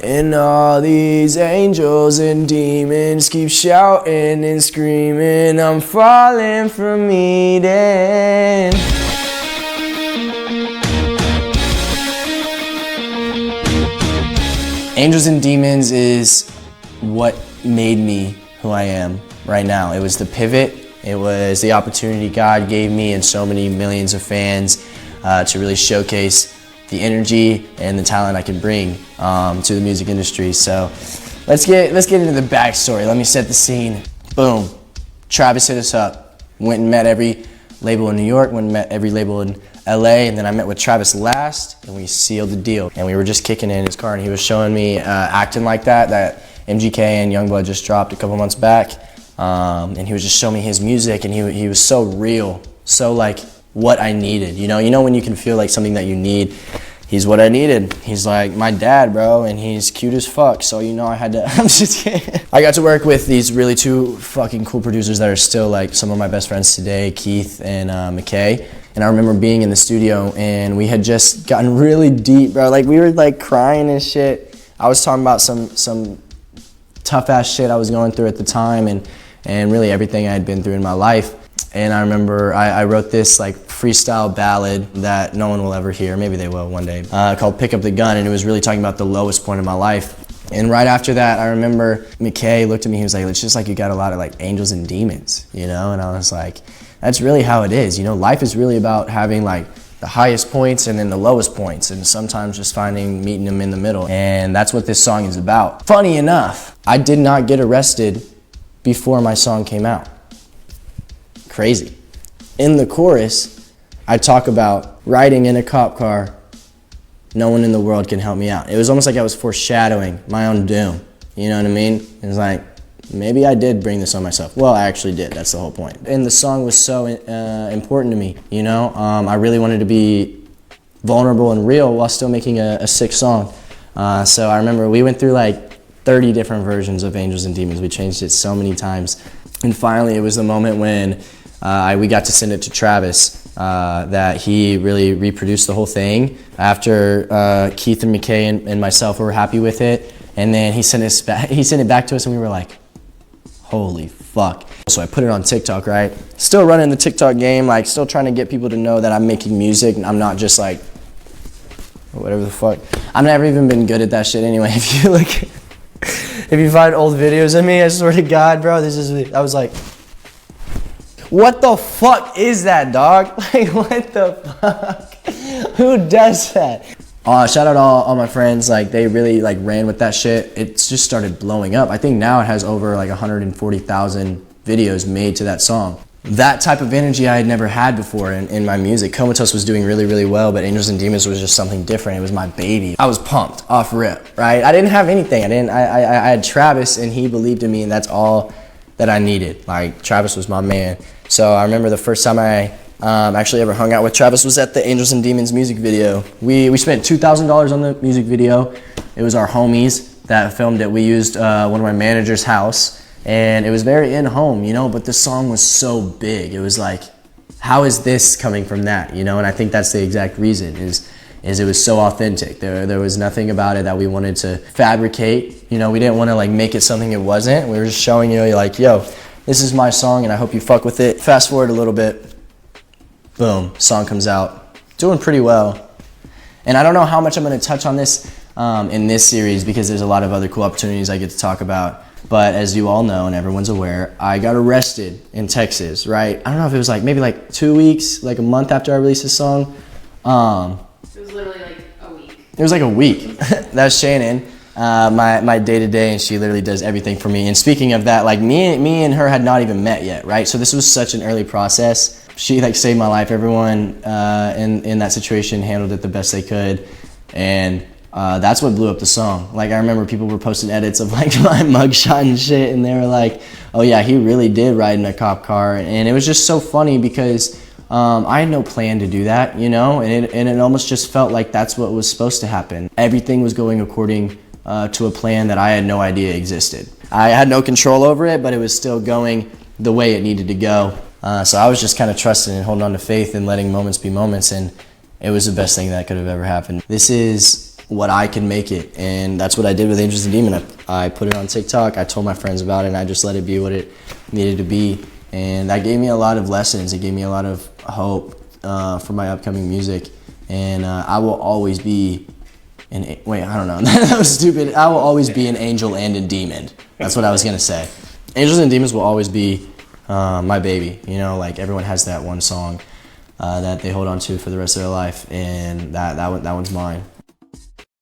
And all these angels and demons keep shouting and screaming, I'm falling from Eden. Angels and Demons is what made me who I am right now. It was the pivot. It was the opportunity God gave me and so many millions of fans to really showcase the energy and the talent I can bring to the music industry. So let's get into the backstory. Let me set the scene. Boom. Travis hit us up. Went and met every label in New York, went and met every label in LA, and then I met with Travis last, and we sealed the deal. And we were just kicking it in his car, and he was showing me Acting Like That MGK and Youngblood just dropped a couple months back. And he was just showing me his music, and he was so real, so like what I needed. You know when you can feel like something that you need. He's what I needed. He's like my dad, bro, and he's cute as fuck. So I had to. I'm just kidding. I got to work with these really two fucking cool producers that are still like some of my best friends today, Keith and McKay. And I remember being in the studio, and we had just gotten really deep, bro. Like we were like crying and shit. I was talking about some tough ass shit I was going through at the time, and really everything I had been through in my life. And I remember I wrote this like freestyle ballad that no one will ever hear, maybe they will one day, called Pick Up the Gun, and it was really talking about the lowest point of my life. And right after that, I remember McKay looked at me, he was like, it's just like you got a lot of like angels and demons, And I was like, that's really how it is, life is really about having like the highest points and then the lowest points, and sometimes just meeting them in the middle. And that's what this song is about. Funny enough, I did not get arrested before my song came out. Crazy. In the chorus, I talk about riding in a cop car, no one in the world can help me out. It was almost like I was foreshadowing my own doom. You know what I mean? It was like, maybe I did bring this on myself. Well, I actually did, that's the whole point. And the song was so important to me, I really wanted to be vulnerable and real while still making a sick song. So I remember we went through like 30 different versions of Angels and Demons. We changed it so many times. And finally, it was the moment when we got to send it to Travis, that he really reproduced the whole thing after Keith and McKay and myself were happy with it. And then he sent it back to us, and we were like, holy fuck. So I put it on TikTok, right? Still running the TikTok game, like still trying to get people to know that I'm making music and I'm not just like, whatever the fuck. I've never even been good at that shit anyway. If you find old videos of me, I swear to God, bro, I was like, what the fuck is that, dog? Like, what the fuck? Who does that? Shout out all my friends, like they really like ran with that shit. It just started blowing up. I think now it has over like 140,000 videos made to that song. That type of energy I had never had before in my music. Comatose was doing really, really well, but Angels and Demons was just something different. It was my baby. I was pumped off rip, right? I didn't have anything. I had Travis, and he believed in me, and that's all that I needed. Like, Travis was my man. So I remember the first time I actually ever hung out with Travis was at the Angels and Demons music video. We spent $2,000 on the music video. It was our homies that filmed it. We used one of my manager's house, and it was very in-home, but the song was so big. It was like, how is this coming from that, And I think that's the exact reason, is it was so authentic. There was nothing about it that we wanted to fabricate. We didn't want to like make it something it wasn't. We were just showing you like, yo, this is my song, and I hope you fuck with it. Fast forward a little bit. Boom, song comes out. Doing pretty well. And I don't know how much I'm going to touch on this in this series, because there's a lot of other cool opportunities I get to talk about. But as you all know, and everyone's aware, I got arrested in Texas, right? I don't know if it was like maybe like 2 weeks, like a month after I released this song. It was literally like a week. It was like a week. That's Shannon, my day-to-day, and she literally does everything for me. And speaking of that, like me and her had not even met yet, right? So this was such an early process. She like saved my life. Everyone in that situation handled it the best they could, and that's what blew up the song. Like, I remember people were posting edits of like my mugshot and shit, and they were like, oh yeah, he really did ride in a cop car. And it was just so funny because I had no plan to do that, and it almost just felt like that's what was supposed to happen. Everything was going according to a plan that I had no idea existed. I had no control over it, but it was still going the way it needed to go. So I was just kind of trusting and holding on to faith and letting moments be moments, and it was the best thing that could have ever happened. This is what I can make it, and that's what I did with Angels and Demons. I put it on TikTok, I told my friends about it, and I just let it be what it needed to be, and that gave me a lot of lessons. It gave me a lot of hope for my upcoming music, and I will always be I don't know, that was stupid. I will always be an angel and a demon. That's what I was gonna say. Angels and Demons will always be my baby. You know, like everyone has that one song that they hold on to for the rest of their life, and that one's mine.